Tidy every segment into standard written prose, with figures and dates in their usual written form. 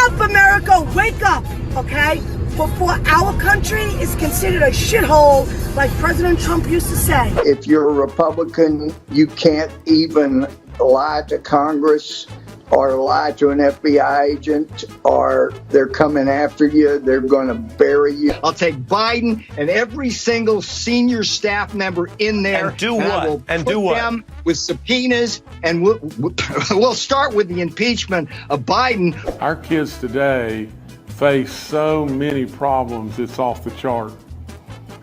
of America, wake up, okay? Before our country is considered a shithole, like President Trump used to say. If you're a Republican, you can't even lie to Congress or lie to an FBI agent, or they're coming after you. They're going to bury you. I'll take Biden and every single senior staff member in there. And do what? I will And put do what? them with subpoenas, and we'll start with the impeachment of Biden. Our kids today face so many problems, it's off the chart.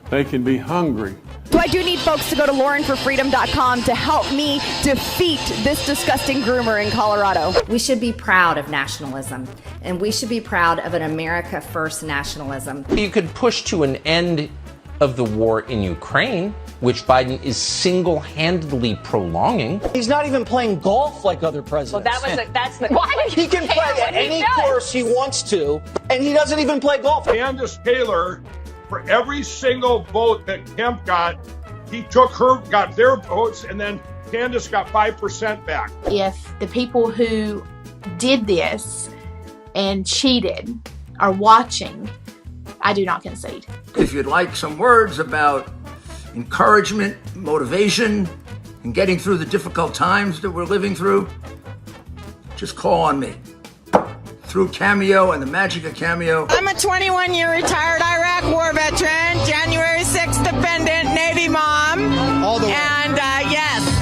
They can be hungry. So I do need folks to go to LaurenForFreedom.com to help me defeat this disgusting groomer in Colorado. We should be proud of nationalism, and we should be proud of an America First nationalism. You could push to an end of the war in Ukraine, which Biden is single-handedly prolonging. He's not even playing golf like other presidents. Well, that's the why he can play at any course he wants to, and he doesn't even play golf. Candace Taylor, for every single vote that Kemp got, he got their votes, and then Candace got 5% back. If the people who did this and cheated are watching, I do not concede. If you'd like some words about encouragement, motivation, and getting through the difficult times that we're living through, just call on me. Through Cameo and the magic of Cameo. I'm a 21-year retired Iraq war veteran, January 6th dependent, Navy mom. All the way. And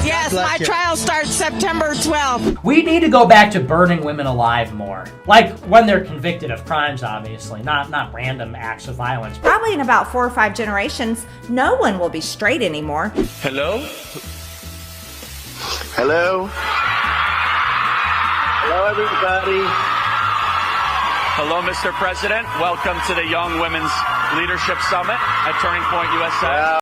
yes, my trial starts September 12th. We need to go back to burning women alive more. Like when they're convicted of crimes, obviously, not random acts of violence. Probably in about 4 or 5 generations, no one will be straight anymore. Hello? Hello? Hello, everybody. Hello, Mr. President. Welcome to the Young Women's Leadership Summit at Turning Point USA.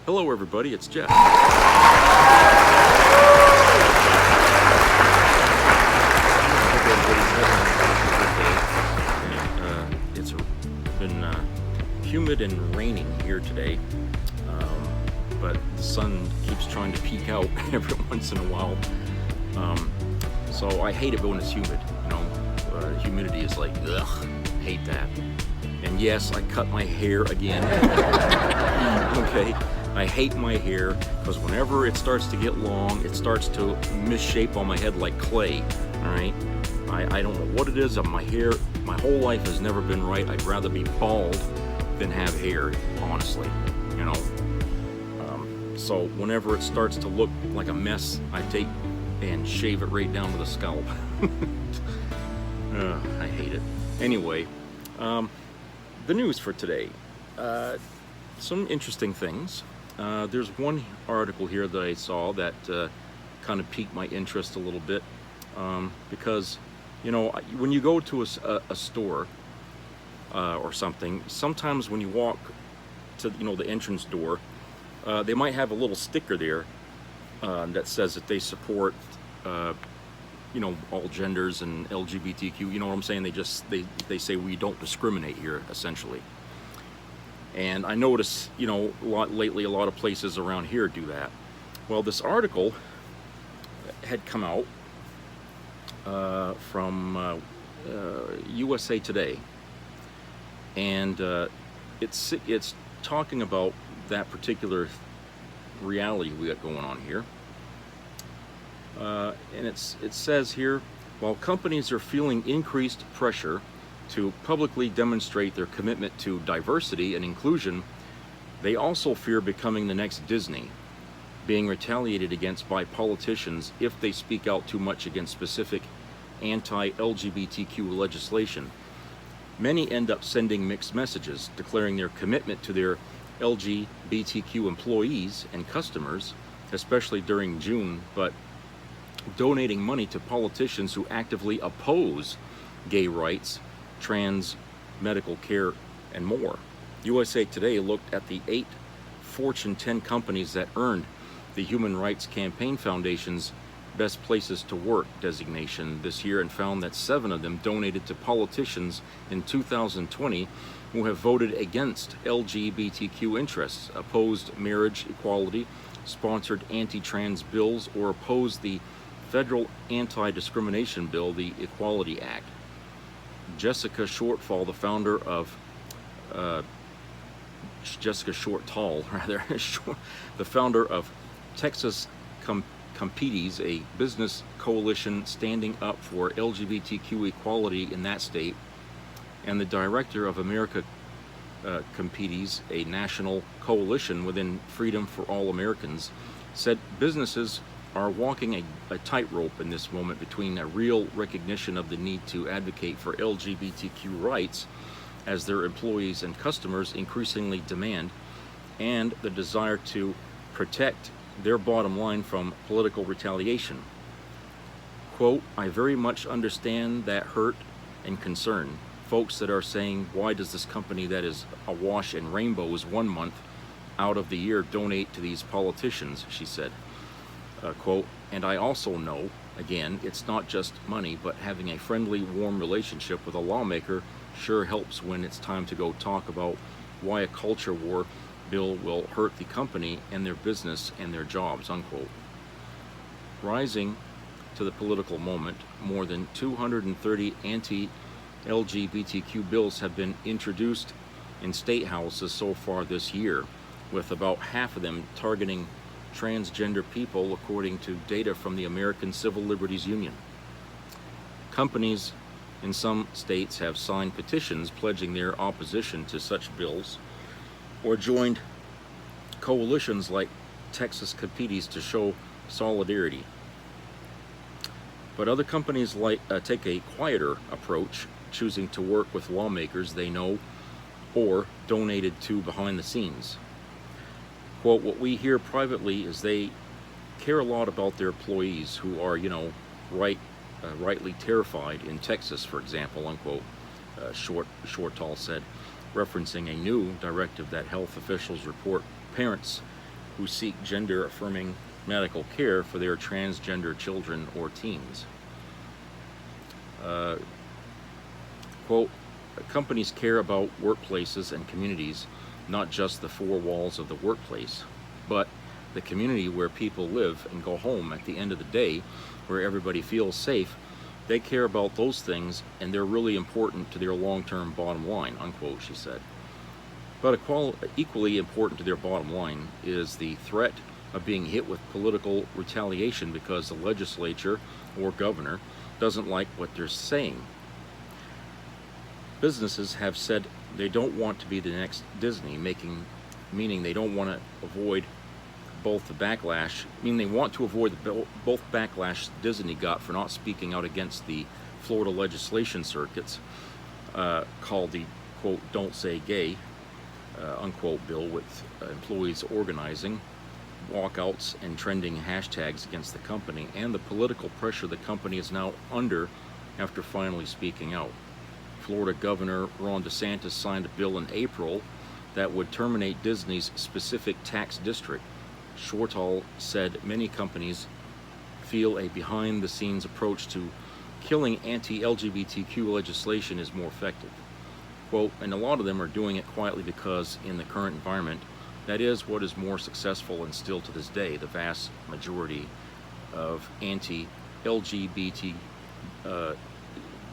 Hello, everybody. It's Jeff. It's been humid and raining here today, but the sun keeps trying to peek out every once in a while. So I hate it when it's humid. You know, humidity is like, ugh, hate that. And yes, I cut my hair again. Okay. I hate my hair because whenever it starts to get long, it starts to misshape on my head like clay. All right, I don't know what it is of my hair. My whole life has never been right. I'd rather be bald than have hair, honestly. You know. So whenever it starts to look like a mess, I take and shave it right down to the scalp. I hate it. Anyway, the news for today. Some interesting things. There's one article here that I saw that kind of piqued my interest a little bit because, you know, when you go to a store or something, sometimes when you walk to, you know, the entrance door, they might have a little sticker there that says that they support, you know, all genders and LGBTQ. You know what I'm saying? They say we don't discriminate here, essentially. And I notice, you know, lately a lot of places around here do that. Well, this article had come out from USA Today, and it's talking about that particular reality we got going on here. And it says here, while companies are feeling increased pressure to publicly demonstrate their commitment to diversity and inclusion, they also fear becoming the next Disney, being retaliated against by politicians if they speak out too much against specific anti-LGBTQ legislation. Many end up sending mixed messages, declaring their commitment to their LGBTQ employees and customers, especially during June, but donating money to politicians who actively oppose gay rights, trans medical care, and more. USA Today looked at the 8 Fortune 10 companies that earned the Human Rights Campaign Foundation's Best Places to Work designation this year and found that 7 of them donated to politicians in 2020 who have voted against LGBTQ interests, opposed marriage equality, sponsored anti-trans bills, or opposed the federal anti-discrimination bill, the Equality Act. Jessica Shortall, the founder of the founder of Texas Competes, a business coalition standing up for LGBTQ equality in that state, and the director of America Competes, a national coalition within Freedom for All Americans, said businesses are walking a tightrope in this moment between a real recognition of the need to advocate for LGBTQ rights as their employees and customers increasingly demand, and the desire to protect their bottom line from political retaliation. Quote, I very much understand that hurt and concern. Folks that are saying, why does this company that is awash in rainbows 1 month out of the year donate to these politicians, she said. Quote, and I also know, again, it's not just money, but having a friendly, warm relationship with a lawmaker sure helps when it's time to go talk about why a culture war bill will hurt the company and their business and their jobs, unquote. Rising to the political moment, more than 230 anti-LGBTQ bills have been introduced in state houses so far this year, with about half of them targeting transgender people, according to data from the American Civil Liberties Union. Companies in some states have signed petitions pledging their opposition to such bills, or joined coalitions like Texas Competes to show solidarity. But other companies take a quieter approach, choosing to work with lawmakers they know or donated to behind the scenes. Quote, what we hear privately is they care a lot about their employees who are, rightly terrified in Texas, for example, unquote, Shortall said, referencing a new directive that health officials report parents who seek gender-affirming medical care for their transgender children or teens. Quote, companies care about workplaces and communities, not just the 4 walls of the workplace, but the community where people live and go home at the end of the day, where everybody feels safe. They care about those things, and they're really important to their long-term bottom line, unquote, she said. But equally important to their bottom line is the threat of being hit with political retaliation because the legislature or governor doesn't like what they're saying. Businesses have said they don't want to be the next Disney, meaning they don't want to avoid both the backlash, they want to avoid both backlash Disney got for not speaking out against the Florida legislation circuits, called the, quote, don't say gay, unquote, bill, with employees organizing, walkouts, and trending hashtags against the company, and the political pressure the company is now under after finally speaking out. Florida Governor Ron DeSantis signed a bill in April that would terminate Disney's specific tax district. Shortall said many companies feel a behind-the-scenes approach to killing anti-LGBTQ legislation is more effective. Quote, and a lot of them are doing it quietly because in the current environment, that is what is more successful, and still to this day, the vast majority of anti-LGBT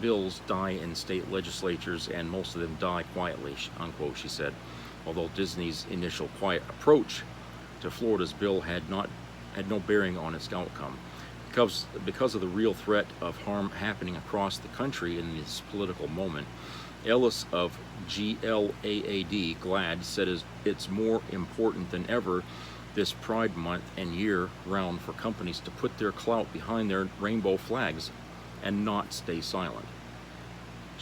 bills die in state legislatures, and most of them die quietly, unquote, she said. Although Disney's initial quiet approach to Florida's bill had no bearing on its outcome. Because of the real threat of harm happening across the country in this political moment, Ellis of GLAAD, GLAAD, said it's more important than ever this Pride Month and year-round for companies to put their clout behind their rainbow flags and not stay silent.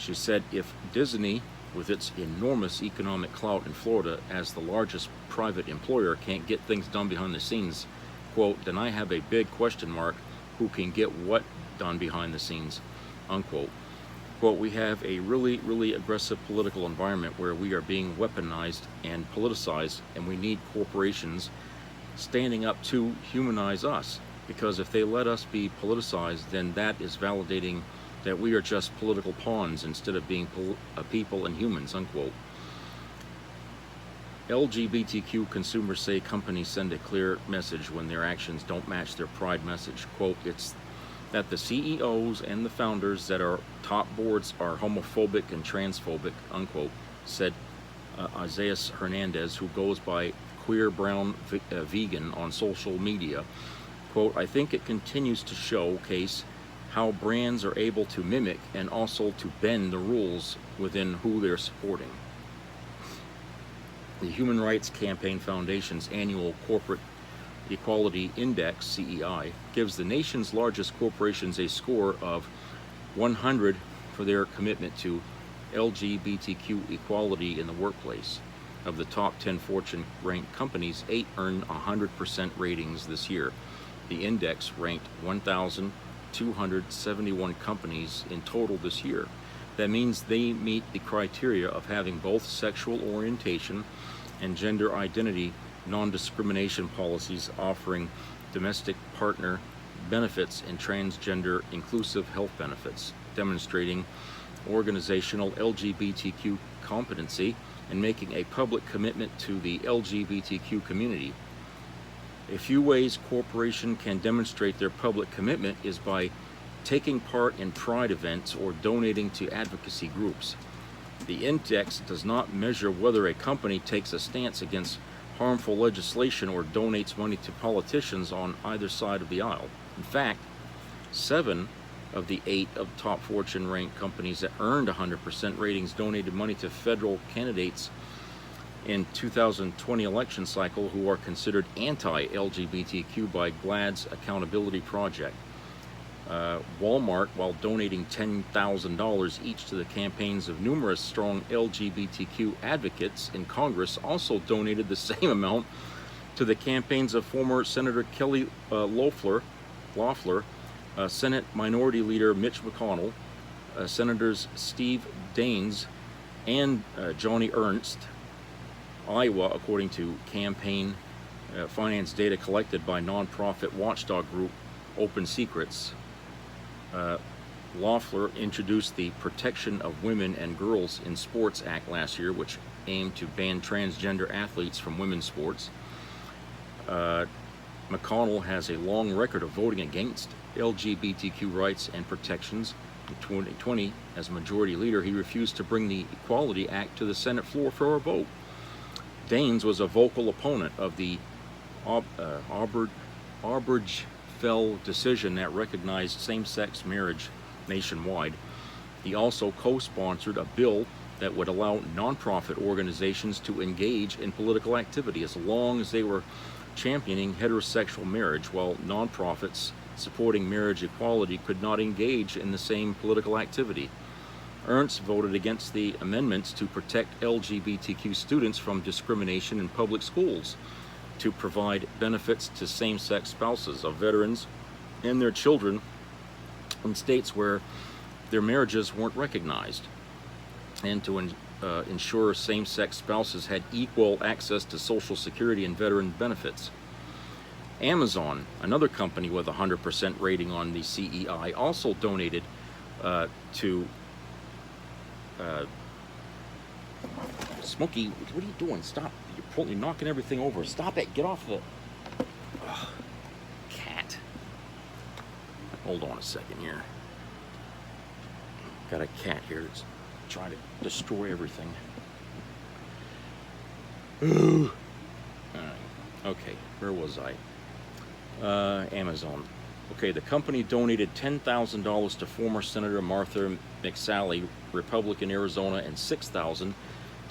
She said if Disney, with its enormous economic clout in Florida as the largest private employer, can't get things done behind the scenes, quote, then I have a big question mark who can get what done behind the scenes, unquote. Quote, we have a really, really aggressive political environment where we are being weaponized and politicized, and we need corporations standing up to humanize us, because if they let us be politicized, then that is validating that we are just political pawns instead of being people and humans, unquote. LGBTQ consumers say companies send a clear message when their actions don't match their pride message. Quote, it's that the CEOs and the founders that are top boards are homophobic and transphobic, unquote, said Isaiah Hernandez, who goes by Queer Brown Vegan on social media. Quote, I think it continues to showcase how brands are able to mimic and also to bend the rules within who they're supporting. The Human Rights Campaign Foundation's annual Corporate Equality Index, CEI, gives the nation's largest corporations a score of 100 for their commitment to LGBTQ equality in the workplace. Of the top 10 Fortune-ranked companies, 8 earned 100% ratings this year. The index ranked 1,271 companies in total this year. That means they meet the criteria of having both sexual orientation and gender identity non-discrimination policies, offering domestic partner benefits and transgender inclusive health benefits, demonstrating organizational LGBTQ competency, and making a public commitment to the LGBTQ community. A few ways corporations can demonstrate their public commitment is by taking part in pride events or donating to advocacy groups. The index does not measure whether a company takes a stance against harmful legislation or donates money to politicians on either side of the aisle. In fact, 7 of the 8 of top Fortune-ranked companies that earned 100% ratings donated money to federal candidates in 2020 election cycle who are considered anti-LGBTQ by GLAAD's Accountability Project. Walmart, while donating $10,000 each to the campaigns of numerous strong LGBTQ advocates in Congress, also donated the same amount to the campaigns of former Senator Kelly Loeffler, Senate Minority Leader Mitch McConnell, Senators Steve Daines, and Johnny Ernst. Iowa, according to campaign finance data collected by nonprofit watchdog group Open Secrets. Loeffler introduced the Protection of Women and Girls in Sports Act last year, which aimed to ban transgender athletes from women's sports. McConnell has a long record of voting against LGBTQ rights and protections. In 2020, as Majority Leader, he refused to bring the Equality Act to the Senate floor for a vote. Daines was a vocal opponent of the Obergefell decision that recognized same-sex marriage nationwide. He also co-sponsored a bill that would allow nonprofit organizations to engage in political activity as long as they were championing heterosexual marriage, while nonprofits supporting marriage equality could not engage in the same political activity. Ernst voted against the amendments to protect LGBTQ students from discrimination in public schools, to provide benefits to same-sex spouses of veterans and their children in states where their marriages weren't recognized, and to ensure same-sex spouses had equal access to Social Security and veteran benefits. Amazon, another company with a 100% rating on the CEI, also donated to Smokey, what are you doing? Stop. You're knocking everything over. Stop it. Get off the... Ugh. Cat. Hold on a second here. Got a cat here that's trying to destroy everything. Ooh. Okay, where was I? Amazon. Okay, the company donated $10,000 to former Senator Martha McSally, Republican Arizona, and $6,000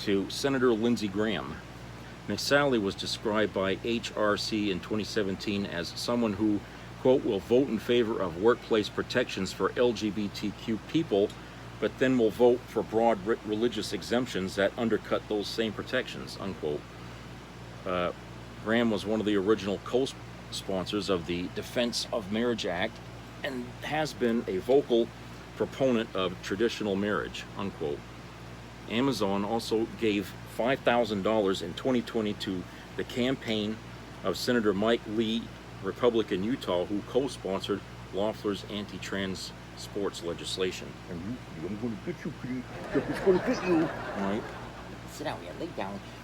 to Senator Lindsey Graham. McSally was described by HRC in 2017 as someone who, quote, will vote in favor of workplace protections for LGBTQ people but then will vote for broad religious exemptions that undercut those same protections, unquote. Graham was one of the original co-sponsors of the Defense of Marriage Act and has been a vocal proponent of traditional marriage, unquote. Amazon also gave $5,000 in 2020 to the campaign of Senator Mike Lee, Republican Utah, who co-sponsored Loeffler's anti-trans sports legislation. And I'm going to get you, Pete. It's going to get you. All right. Sit down here.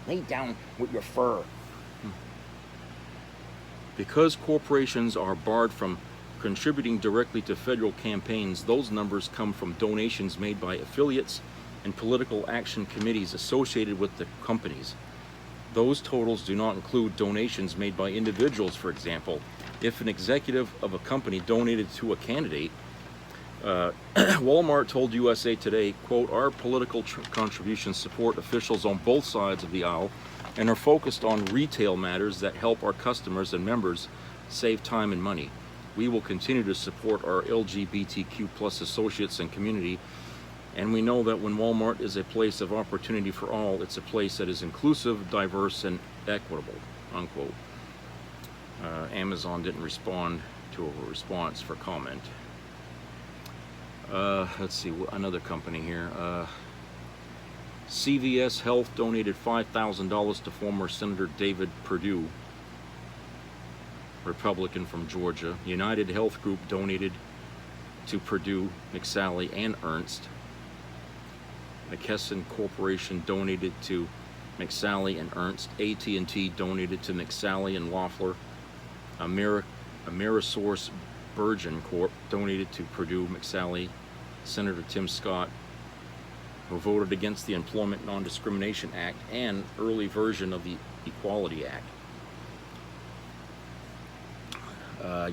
Lay down with your fur. Because corporations are barred from contributing directly to federal campaigns, those numbers come from donations made by affiliates and political action committees associated with the companies. Those totals do not include donations made by individuals. For example, if an executive of a company donated to a candidate, Walmart told USA Today, quote, "Our political contributions support officials on both sides of the aisle and are focused on retail matters that help our customers and members save time and money. We will continue to support our LGBTQ plus associates and community, and we know that when Walmart is a place of opportunity for all, it's a place that is inclusive, diverse, and equitable," unquote. Amazon didn't respond to a response for comment. Let's see, another company here. CVS Health donated $5,000 to former Senator David Perdue, Republican from Georgia. United Health Group donated to Perdue, McSally, and Ernst. McKesson Corporation donated to McSally and Ernst. AT&T donated to McSally and Loeffler. Amerisource Bergen Corp donated to Perdue, McSally. Senator Tim Scott, who voted against the Employment Non-Discrimination Act and early version of the Equality Act.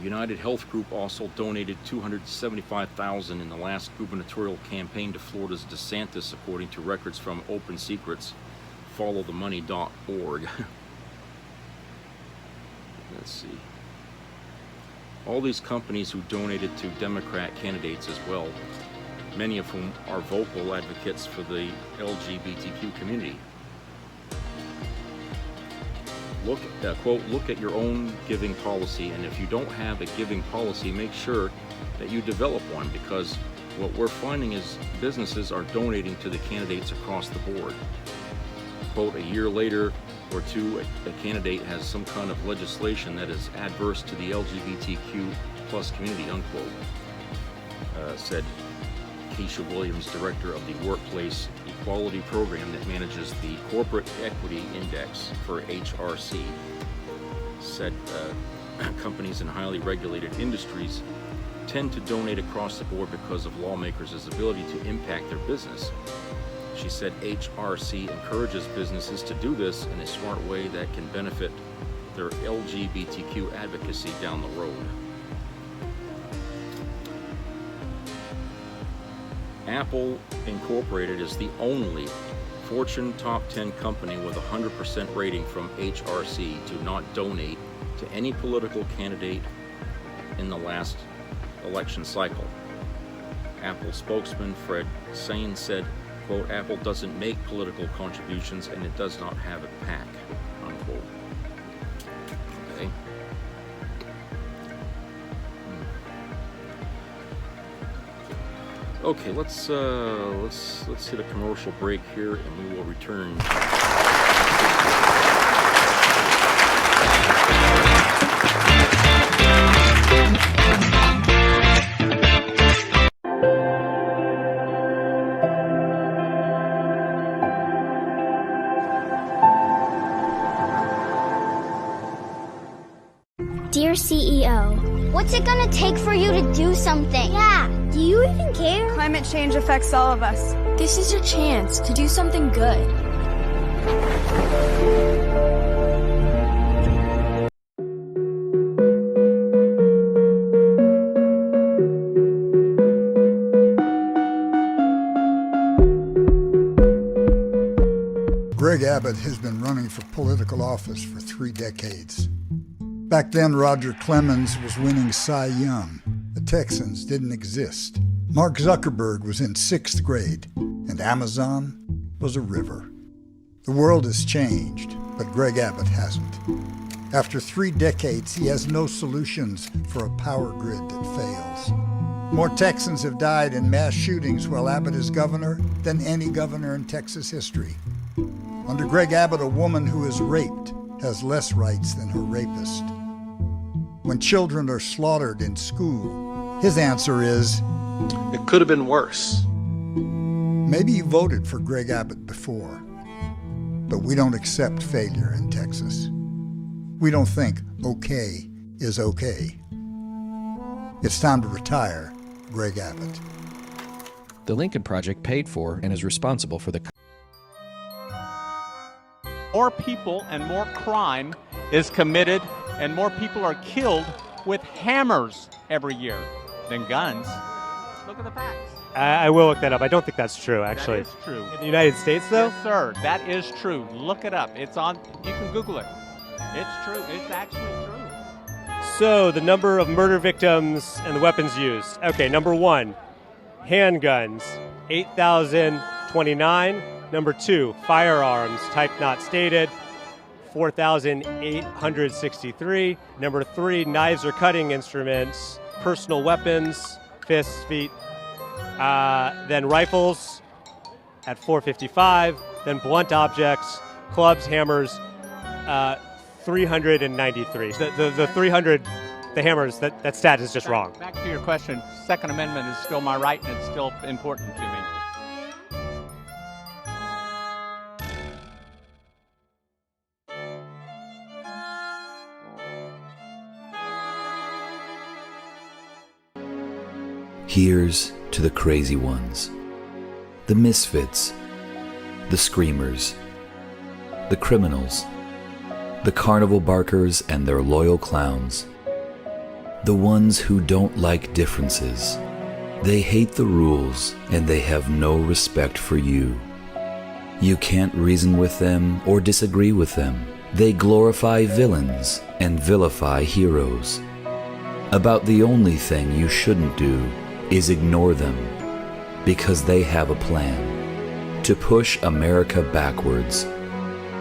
United Health Group also donated $275,000 in the last gubernatorial campaign to Florida's DeSantis, according to records from Open Secrets, followthemoney.org. Let's see. All these companies who donated to Democrat candidates as well, many of whom are vocal advocates for the LGBTQ community. Quote, "Look at your own giving policy, and if you don't have a giving policy, make sure that you develop one, because what we're finding is businesses are donating to the candidates across the board." Quote, "A year later or two, a candidate has some kind of legislation that is adverse to the LGBTQ plus community," unquote, said Keisha Williams, director of the Workplace Equality Program that manages the Corporate Equity Index for HRC. Said companies in highly regulated industries tend to donate across the board because of lawmakers' ability to impact their business. She said HRC encourages businesses to do this in a smart way that can benefit their LGBTQ advocacy down the road. Apple Incorporated is the only Fortune Top 10 company with a 100% rating from HRC to not donate to any political candidate in the last election cycle. Apple spokesman Fred Sain said, quote, "Apple doesn't make political contributions and it does not have a PAC," unquote. Okay. Okay, let's hit a commercial break here, and we will return. Dear CEO, what's it gonna take for you to do something? Yeah, do you even care? Climate change affects all of us. This is your chance to do something good. Greg Abbott has been running for political office for 3 decades. Back then, Roger Clemens was winning Cy Young. The Texans didn't exist. Mark Zuckerberg was in 6th grade, and Amazon was a river. The world has changed, but Greg Abbott hasn't. After 3 decades, he has no solutions for a power grid that fails. More Texans have died in mass shootings while Abbott is governor than any governor in Texas history. Under Greg Abbott, a woman who is raped has less rights than her rapist. When children are slaughtered in school, his answer is, it could have been worse. Maybe you voted for Greg Abbott before, but we don't accept failure in Texas. We don't think okay is okay. It's time to retire Greg Abbott. The Lincoln Project paid for and is responsible for the... More people and more crime is committed and more people are killed with hammers every year than guns. Look at the facts. I will look that up. I don't think that's true, actually. That is true. In the United States, though? Yes, sir. That is true. Look it up. It's on, you can Google it. It's true. It's actually true. So, the number of murder victims and the weapons used. Okay, number 1, handguns, 8,029. Number 2, firearms, type not stated, 4,863. Number 3, knives or cutting instruments, personal weapons, fists, feet. Then rifles at 455. Then blunt objects, clubs, hammers, 393. The 300, the hammers, that stat is just wrong. Back to your question, Second Amendment is still my right and it's still important to me. Here's to the crazy ones, the misfits, the screamers, the criminals, the carnival barkers and their loyal clowns, the ones who don't like differences. They hate the rules and they have no respect for you. You can't reason with them or disagree with them. They glorify villains and vilify heroes. About the only thing you shouldn't do is ignore them, because they have a plan to push America backwards.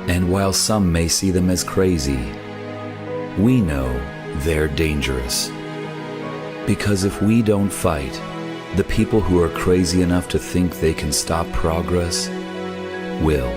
And while some may see them as crazy, we know they're dangerous. Because if we don't fight, the people who are crazy enough to think they can stop progress will.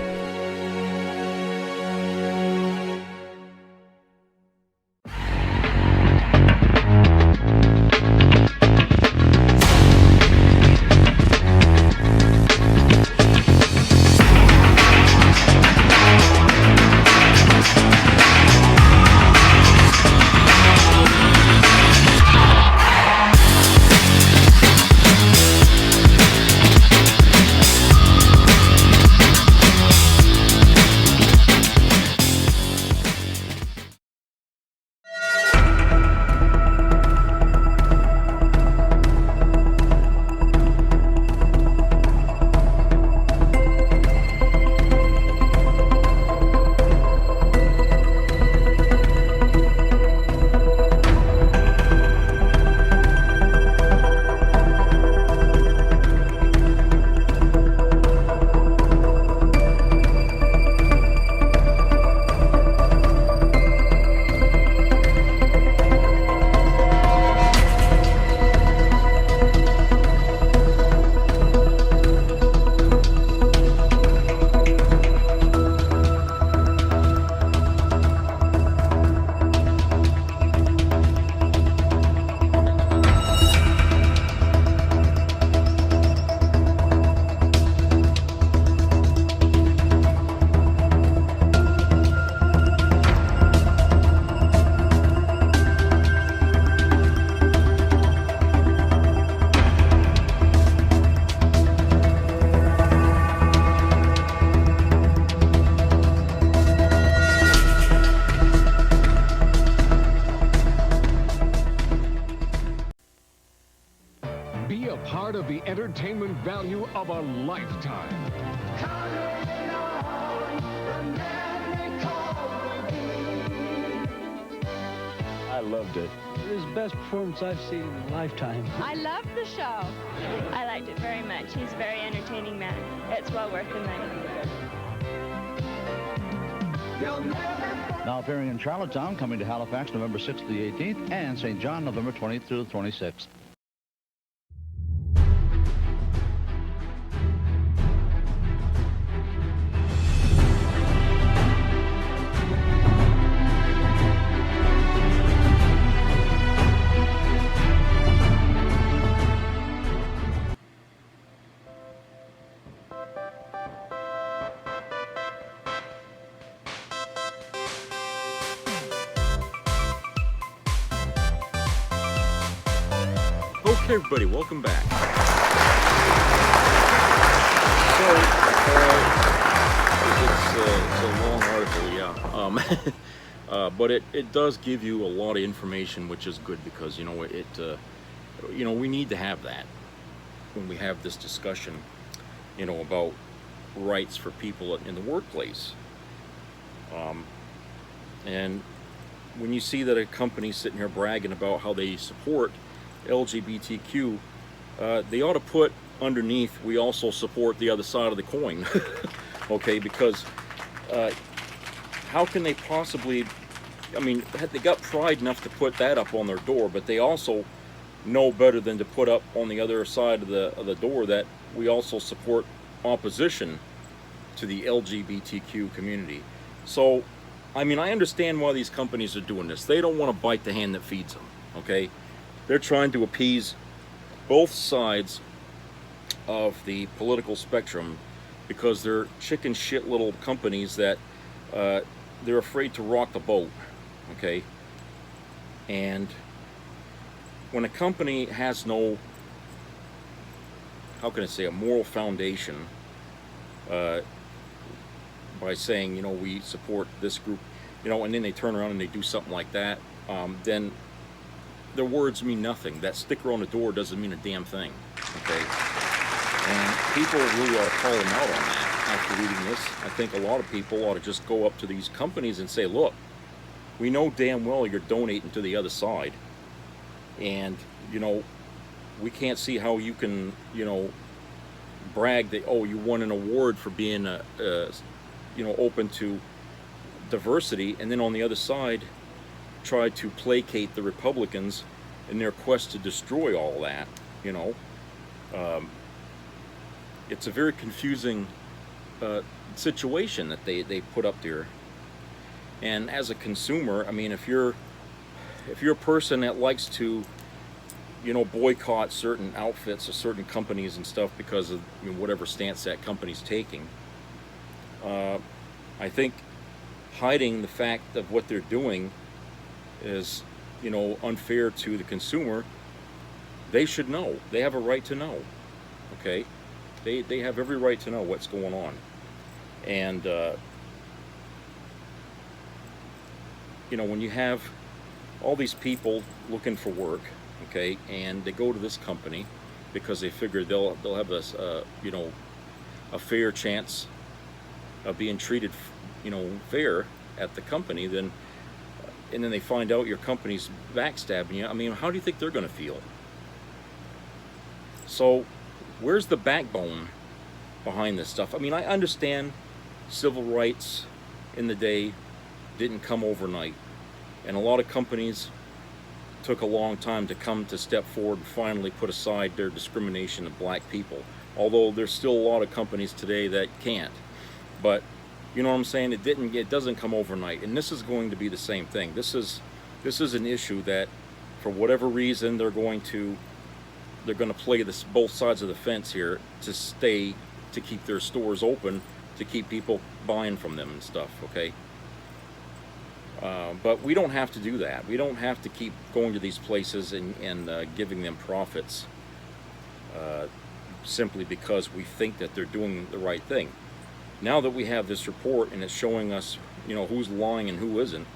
Be a part of the entertainment value of a lifetime. I loved it. It was the best performance I've seen in a lifetime. I loved the show. I liked it very much. He's a very entertaining man. It's well worth the money. Now appearing in Charlottetown, coming to Halifax November 6th to the 18th, and St. John November 20th through the 26th. Okay, everybody, welcome back. So, it's a long article, yeah. But it does give you a lot of information, which is good because, we need to have that when we have this discussion, about rights for people in the workplace. And when you see that a company's sitting here bragging about how they support LGBTQ, they ought to put underneath, we also support the other side of the coin. Okay, because how can they possibly, they got pride enough to put that up on their door, but they also know better than to put up on the other side of the door that we also support opposition to the LGBTQ community. So, I understand why these companies are doing this. They don't want to bite the hand that feeds them, okay? They're trying to appease both sides of the political spectrum because they're chicken shit little companies that they're afraid to rock the boat, okay? And when a company has no, how can I say, a moral foundation by saying, we support this group, and then they turn around and they do something like that, then their words mean nothing. That sticker on the door doesn't mean a damn thing, okay? And people really ought to call them out on that after reading this. I think a lot of people ought to just go up to these companies and say, look, we know damn well you're donating to the other side. And, we can't see how you can, brag that, oh, you won an award for being, open to diversity, and then on the other side, try to placate the Republicans in their quest to destroy all that, It's a very confusing situation that they put up there. And as a consumer, if you're a person that likes to, boycott certain outfits or certain companies and stuff because of whatever stance that company's taking, I think hiding the fact of what they're doing is, unfair to the consumer. They should know. They have a right to know, okay? They have every right to know what's going on. And, when you have all these people looking for work, okay, and they go to this company because they figure they'll have a fair chance of being treated, fair at the company, and then they find out your company's backstabbing you. How do you think they're going to feel? So, where's the backbone behind this stuff? I understand civil rights in the day didn't come overnight, and a lot of companies took a long time to come to step forward and finally put aside their discrimination of black people, although there's still a lot of companies today that can't. But you know what I'm saying? It doesn't come overnight, and this is going to be the same thing. This is an issue that, for whatever reason, they're going to play this both sides of the fence here to keep their stores open, to keep people buying from them and stuff, okay? But we don't have to do that. We don't have to keep going to these places and giving them profits simply because we think that they're doing the right thing. Now that we have this report and it's showing us, who's lying and who isn't,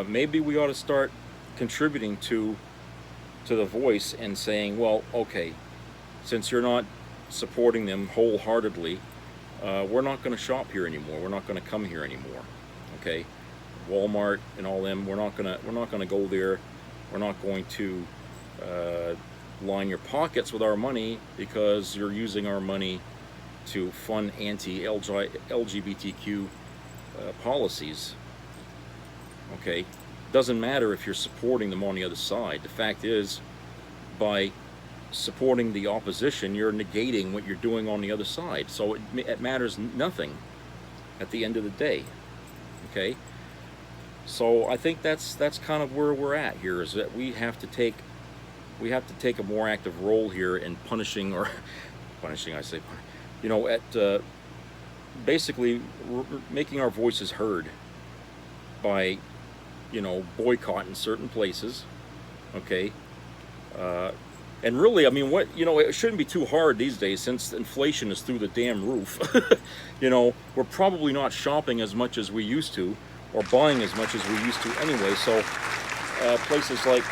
maybe we ought to start contributing to the Voice and saying, well, okay, since you're not supporting them wholeheartedly, we're not going to shop here anymore. We're not going to come here anymore, okay? Walmart and all them. We're not gonna go there. We're not going to line your pockets with our money because you're using our money to fund anti-LGBTQ policies. Okay, doesn't matter if you're supporting them on the other side. The fact is, by supporting the opposition, you're negating what you're doing on the other side. So it matters nothing at the end of the day. Okay, so I think that's kind of where we're at here, is that we have to take a more active role here in punishing, or punishing, I say, you know, at basically making our voices heard by, you know, boycotting certain places. Okay, and really, I mean, what, you know, it shouldn't be too hard these days since inflation is through the damn roof. You know, we're probably not shopping as much as we used to, or buying as much as we used to anyway. So places like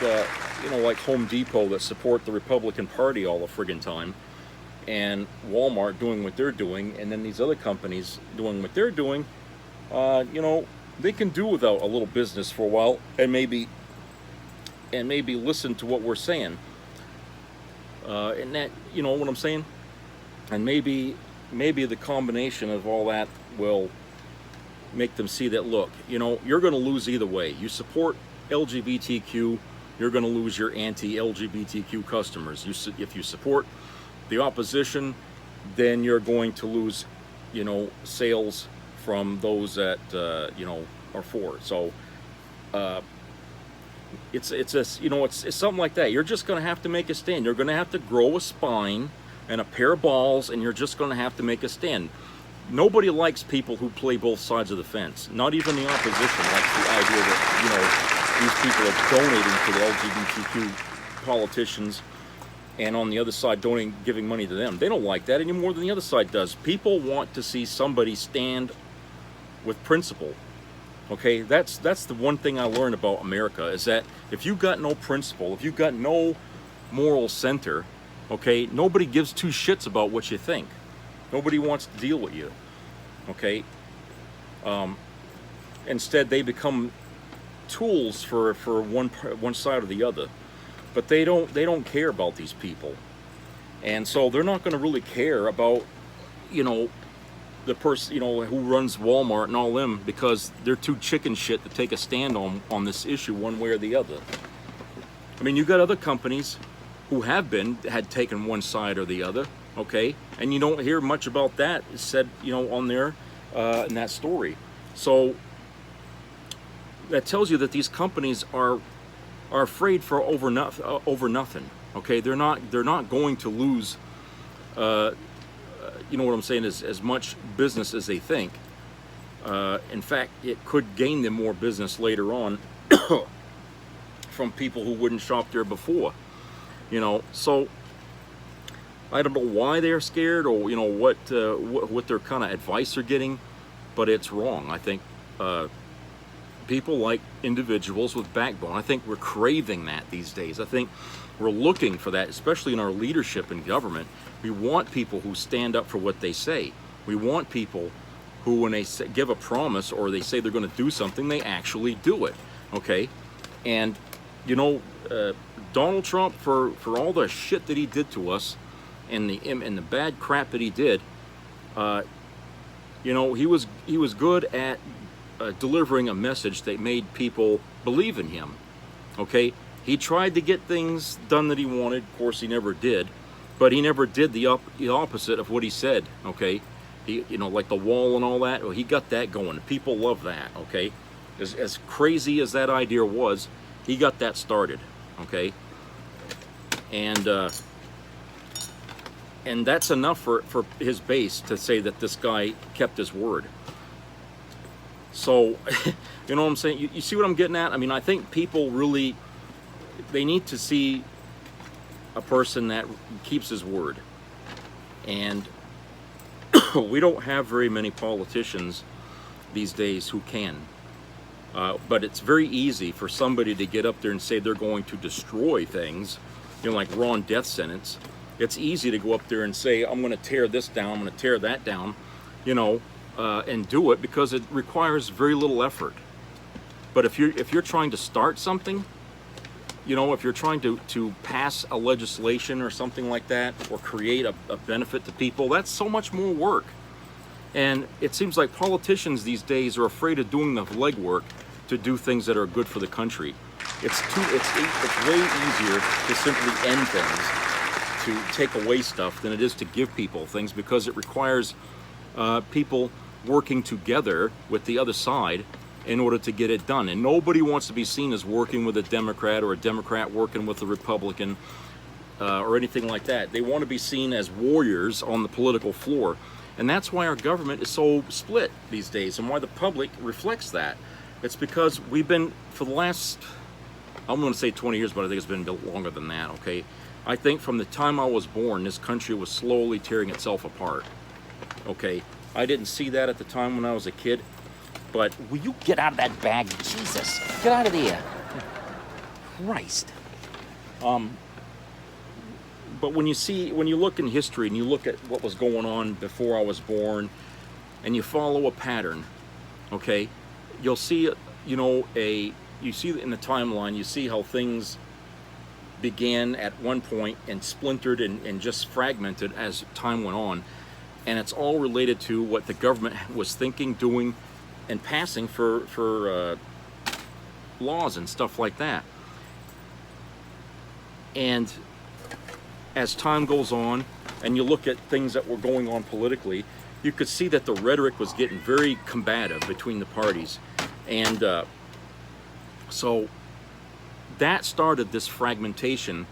you know, like Home Depot that support the Republican Party all the friggin' time, and Walmart doing what they're doing, and then these other companies doing what they're doing, you know, they can do without a little business for a while, and maybe listen to what we're saying, and that, you know what I'm saying, and maybe the combination of all that will make them see that, look, you know, you're going to lose either way. You support LGBTQ, you're going to lose your anti-LGBTQ customers. If you support the opposition, then you're going to lose, you know, sales from those that you know, are for it. So it's you know, it's something like that. You're just going to have to make a stand. You're going to have to grow a spine and a pair of balls, and you're just going to have to make a stand. Nobody likes people who play both sides of the fence. Not even the opposition likes the idea that, you know, these people are donating to the LGBTQ politicians, and on the other side giving money to them. They don't like that any more than the other side does. People want to see somebody stand with principle. Okay, that's the one thing I learned about America, is that if you got no principle, if you got no moral center, okay, nobody gives two shits about what you think. Nobody wants to deal with you. Okay, instead they become tools for one side or the other, but they don't care about these people, and so they're not going to really care about, you know, the person, you know, who runs Walmart and all them, because they're too chicken shit to take a stand on this issue one way or the other. I mean, you got other companies who had taken one side or the other, okay, and you don't hear much about that said, you know, on there in that story. So that tells you that these companies are afraid for over nothing. Okay, they're not going to lose, you know what I'm saying, as much business as they think. In fact, it could gain them more business later on from people who wouldn't shop there before. You know, so I don't know why they're scared, or, you know, what their kind of advice they're getting, but it's wrong. I think people like individuals with backbone. I think we're craving that these days. I think we're looking for that, especially in our leadership in government. We want people who stand up for what they say. We want people who, when they give a promise or they say they're going to do something, they actually do it. Okay, and you know, Donald Trump, for all the shit that he did to us, and the bad crap that he did, you know, he was good at delivering a message that made people believe in him. Okay, he tried to get things done that he wanted. Of course, he never did, but he never did the opposite of what he said. Okay, he, you know, like the wall and all that. Well, he got that going. People love that. Okay, as crazy as that idea was, he got that started. Okay, and that's enough for his base to say that this guy kept his word. So, you know what I'm saying? You see what I'm getting at? I mean, I think people really, they need to see a person that keeps his word. And we don't have very many politicians these days who can. But it's very easy for somebody to get up there and say they're going to destroy things, you know, like Ron death sentence. It's easy to go up there and say, I'm going to tear this down, I'm going to tear that down, you know, and do it, because it requires very little effort. But if you're trying to start something, you know, if you're trying to pass a legislation or something like that, or create a benefit to people, that's so much more work. And it seems like politicians these days are afraid of doing the legwork to do things that are good for the country. It's way easier to simply end things, to take away stuff, than it is to give people things, because it requires people working together with the other side in order to get it done. And nobody wants to be seen as working with a Democrat, or a Democrat working with a Republican, or anything like that. They want to be seen as warriors on the political floor. And that's why our government is so split these days, and why the public reflects that. It's because we've been, for the last, I'm going to say 20 years, but I think it's been longer than that, okay? I think from the time I was born, this country was slowly tearing itself apart, okay? I didn't see that at the time when I was a kid, but Will you get out of that bag? Jesus, get out of there. Christ. But when you look in history and you look at what was going on before I was born, and you follow a pattern, okay, you'll see, you know, you see in the timeline, you see how things began at one point and splintered and just fragmented as time went on. And it's all related to what the government was thinking, doing, and passing for laws and stuff like that. And as time goes on, and you look at things that were going on politically, you could see that the rhetoric was getting very combative between the parties. And so that started this fragmentation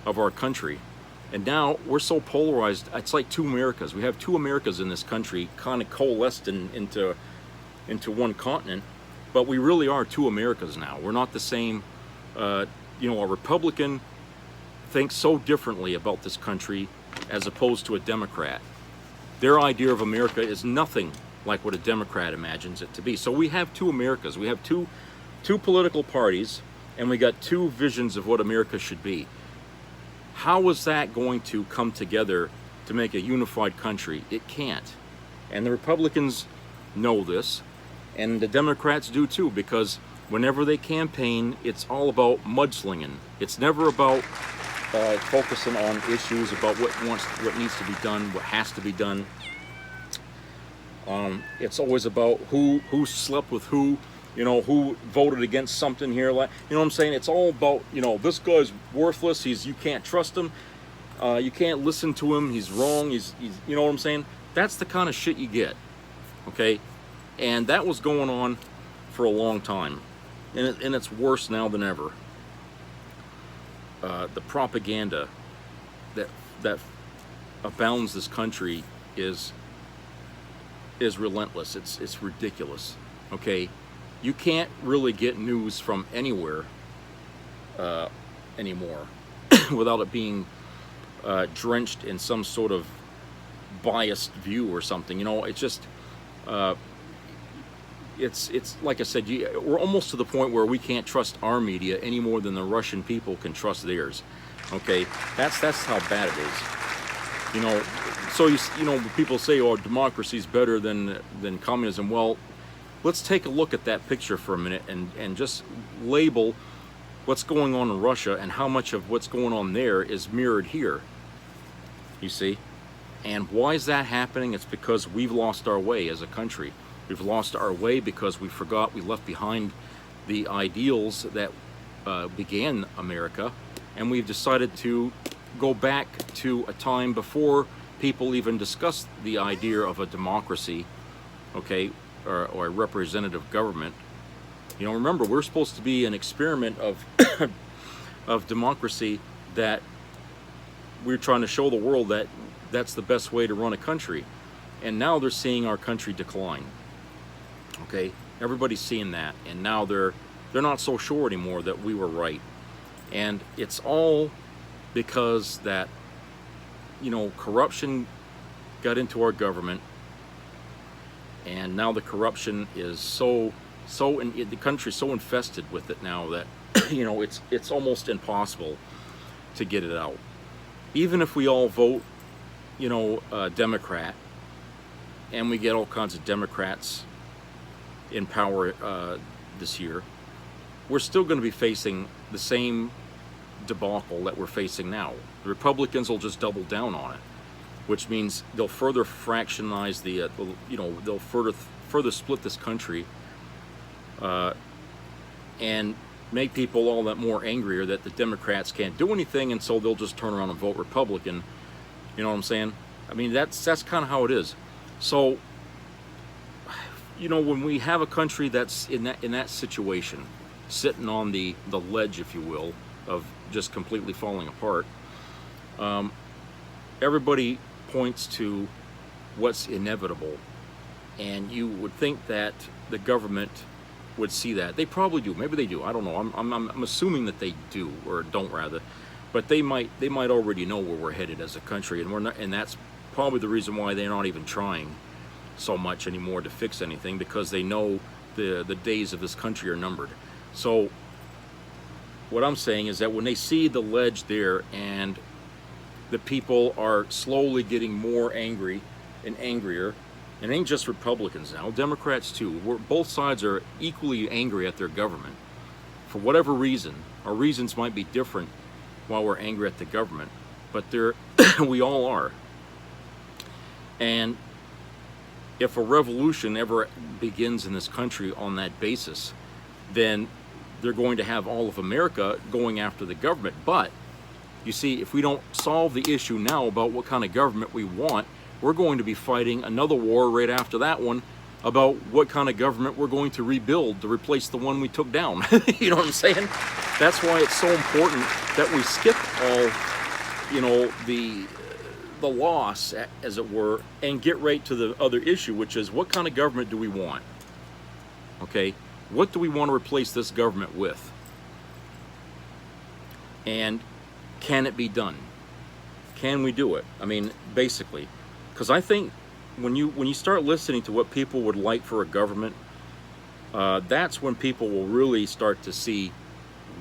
of our country. And now we're so polarized, it's like two Americas. We have two Americas in this country, kind of coalesced into one continent, but we really are two Americas now. We're not the same. You know, a Republican thinks so differently about this country as opposed to a Democrat. Their idea of America is nothing like what a Democrat imagines it to be. So we have two Americas. We have two political parties, and we got two visions of what America should be. How is that going to come together to make a unified country? It can't. And the Republicans know this, and the Democrats do too, because whenever they campaign, it's all about mudslinging. It's never about focusing on issues about what needs to be done, what has to be done. It's always about who slept with who, you know, who voted against something here. You know what I'm saying? It's all about, you know, this guy's worthless. You can't trust him. You can't listen to him. He's wrong. He's you know what I'm saying? That's the kind of shit you get, okay? And that was going on for a long time, and it's worse now than ever. The propaganda that abounds this country is relentless. It's ridiculous. Okay, you can't really get news from anywhere anymore without it being drenched in some sort of biased view or something. You know, it's just it's like I said, we're almost to the point where we can't trust our media any more than the Russian people can trust theirs. Okay, that's how bad it is. You know, so you know, people say, "Oh, democracy is better than communism." Well, let's take a look at that picture for a minute and just label what's going on in Russia and how much of what's going on there is mirrored here. You see, and why is that happening? It's because we've lost our way as a country. We've lost our way because we left behind the ideals that began America, and we've decided to go back to a time before people even discussed the idea of a democracy, okay, or a representative government. You know, remember, we're supposed to be an experiment of of democracy, that we're trying to show the world that that's the best way to run a country. And now they're seeing our country decline. Okay, everybody's seeing that, and now they're not so sure anymore that we were right. And it's all because that, you know, corruption got into our government, and now the corruption is the country's so infested with it now that you know, it's almost impossible to get it out. Even if we all vote, you know, Democrat, and we get all kinds of Democrats in power this year, we're still going to be facing the same debacle that we're facing now. The Republicans will just double down on it, which means they'll further fractionize they'll further split this country, and make people all that more angrier that the Democrats can't do anything, and so they'll just turn around and vote Republican. You know what I'm saying? I mean, that's kind of how it is. So, when we have a country that's in that situation, sitting on the ledge, if you will, of just completely falling apart, everybody points to what's inevitable, and you would think that the government would see that. They probably do. Maybe they do. I don't know. I'm assuming that they do, or don't rather, but they might already know where we're headed as a country, and we're not. And that's probably the reason why they're not even trying so much anymore to fix anything, because they know the days of this country are numbered. So what I'm saying is that when they see the ledge there and the people are slowly getting more angry and angrier, and it ain't just Republicans now, Democrats too, both sides are equally angry at their government for whatever reason. Our reasons might be different while we're angry at the government, but we all are. And if a revolution ever begins in this country on that basis, then they're going to have all of America going after the government. But you see, if we don't solve the issue now about what kind of government we want, we're going to be fighting another war right after that one about what kind of government we're going to rebuild to replace the one we took down. You know what I'm saying? That's why it's so important that we skip all, the loss, as it were, and get right to the other issue, which is what kind of government do we want? Okay, what do we want to replace this government with? And can it be done? Can we do it? I mean, basically, because I think when you start listening to what people would like for a government, that's when people will really start to see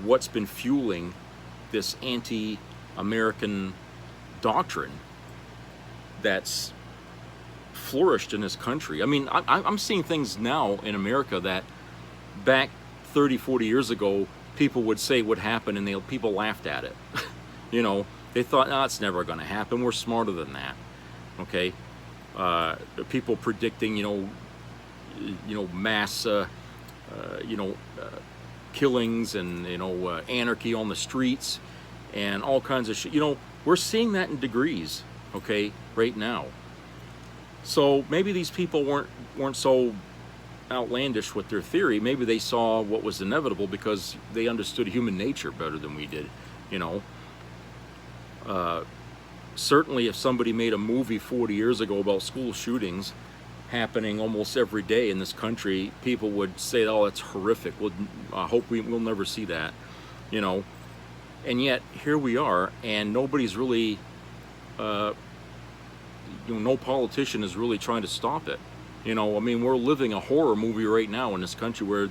what's been fueling this anti-American doctrine that's flourished in this country. I mean, I'm seeing things now in America that back 30, 40 years ago, people would say would happen, and people laughed at it. They thought, no, it's never going to happen. We're smarter than that. Okay? People predicting, mass, killings and, anarchy on the streets and all kinds of shit. We're seeing that in degrees, okay, right now. So maybe these people weren't so outlandish with their theory. Maybe they saw what was inevitable because they understood human nature better than we did, Certainly if somebody made a movie 40 years ago about school shootings happening almost every day in this country, people would say, oh, that's horrific. I hope we'll never see that, And yet, here we are, and nobody's really, no politician is really trying to stop it. We're living a horror movie right now in this country where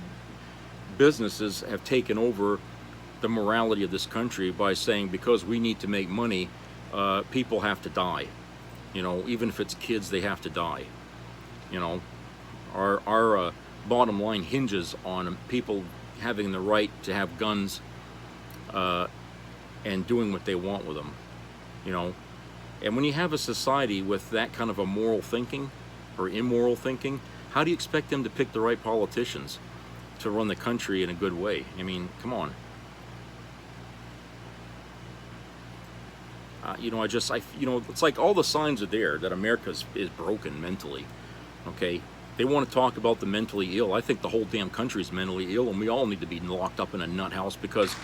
businesses have taken over the morality of this country by saying, because we need to make money, people have to die. Even if it's kids, they have to die. Our bottom line hinges on people having the right to have guns and doing what they want with them. And when you have a society with that kind of a moral thinking or immoral thinking, how do you expect them to pick the right politicians to run the country in a good way? I mean, come on. It's like all the signs are there that America is broken mentally, okay? They want to talk about the mentally ill. I think the whole damn country is mentally ill, and we all need to be locked up in a nut house, because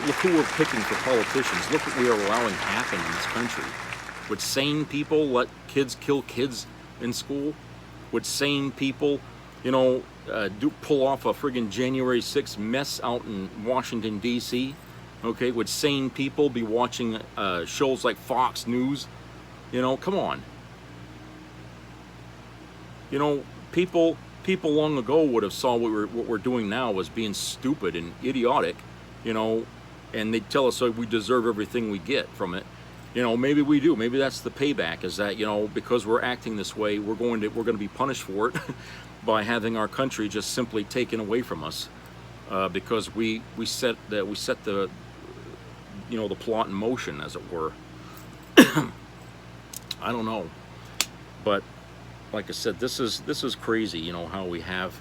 look who we're picking for politicians. Look what we are allowing to happen in this country. Would sane people let kids kill kids in school? Would sane people, pull off a friggin' January 6th mess out in Washington, D.C.? Okay, would sane people be watching shows like Fox News? Come on. People long ago would have saw what we're doing now as being stupid and idiotic, and they'd tell us we deserve everything we get from it. Maybe we do. Maybe that's the payback, is that, because we're acting this way, we're going to be punished for it by having our country just simply taken away from us. because we set the the plot in motion, as it were. I don't know, but like I said, this is crazy. How we have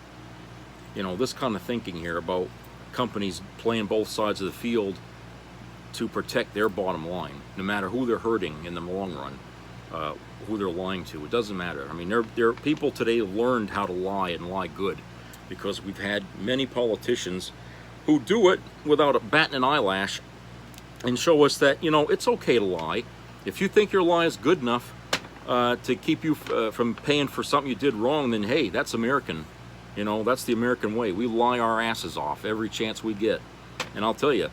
this kind of thinking here about companies playing both sides of the field to protect their bottom line, no matter who they're hurting in the long run, who they're lying to. It doesn't matter. I mean, there people today learned how to lie and lie good, because we've had many politicians who do it without batting an eyelash and show us that it's okay to lie. If you think your lie is good enough to keep you from paying for something you did wrong, then hey, that's American. That's the American way. We lie our asses off every chance we get. And I'll tell you,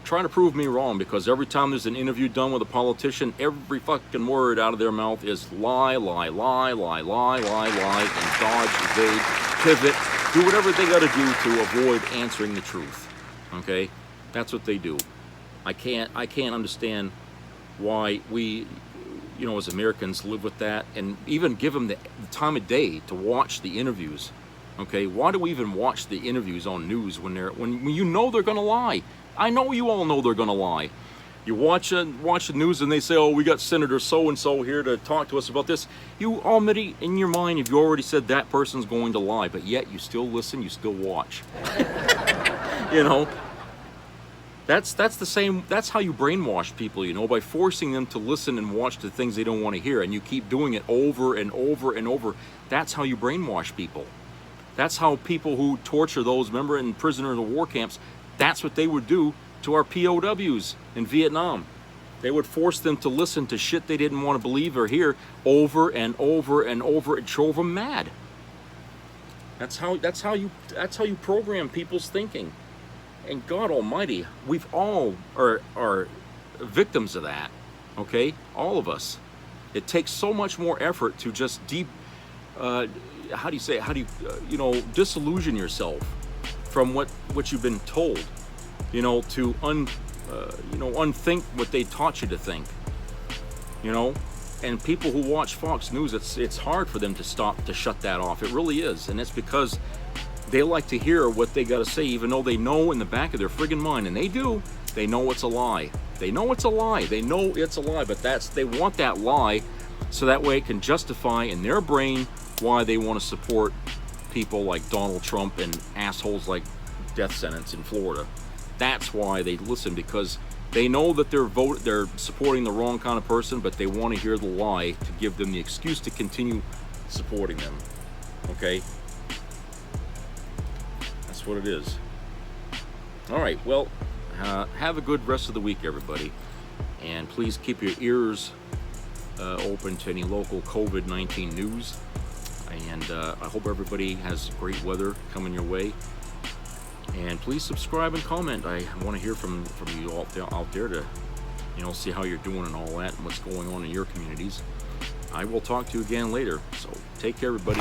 try to prove me wrong, because every time there's an interview done with a politician, every fucking word out of their mouth is lie, lie, lie, lie, lie, lie, lie, and dodge, evade, pivot, do whatever they got to do to avoid answering the truth. Okay? That's what they do. I can't understand why we, as Americans live with that, and even give them the time of day to watch the interviews. Okay, why do we even watch the interviews on news when they're gonna lie? I know you all know they're gonna lie. You watch the news and they say, oh, we got Senator so-and-so here to talk to us about this. You already, in your mind, you already said that person's going to lie, but yet you still listen, you still watch. That's the same. That's how you brainwash people, by forcing them to listen and watch the things they don't want to hear, and you keep doing it over and over and over. That's how you brainwash people. That's how people who torture those, remember, in prisoners of war camps, that's what they would do to our POWs in Vietnam. They would force them to listen to shit they didn't want to believe or hear over and over and over. It drove them mad. That's how you program people's thinking. And God Almighty, we've all are victims of that. Okay, all of us. It takes so much more effort to just disillusion yourself from what you've been told, to unthink what they taught you to think, and people who watch Fox News, it's hard for them to shut that off. It really is. And it's because they like to hear what they got to say, even though they know in the back of their friggin' mind, and they know it's a lie. They know it's a lie. They know it's a lie, but they want that lie so that way it can justify in their brain why they want to support people like Donald Trump and assholes like death sentence in Florida. That's why they listen, because they know that they're supporting the wrong kind of person, but they want to hear the lie to give them the excuse to continue supporting them. Okay? That's what it is. All right, well, have a good rest of the week, everybody. And please keep your ears open to any local COVID-19 news. And I hope everybody has great weather coming your way. And please subscribe and comment. I want to hear from you all out there to, see how you're doing and all that and what's going on in your communities. I will talk to you again later. So take care, everybody.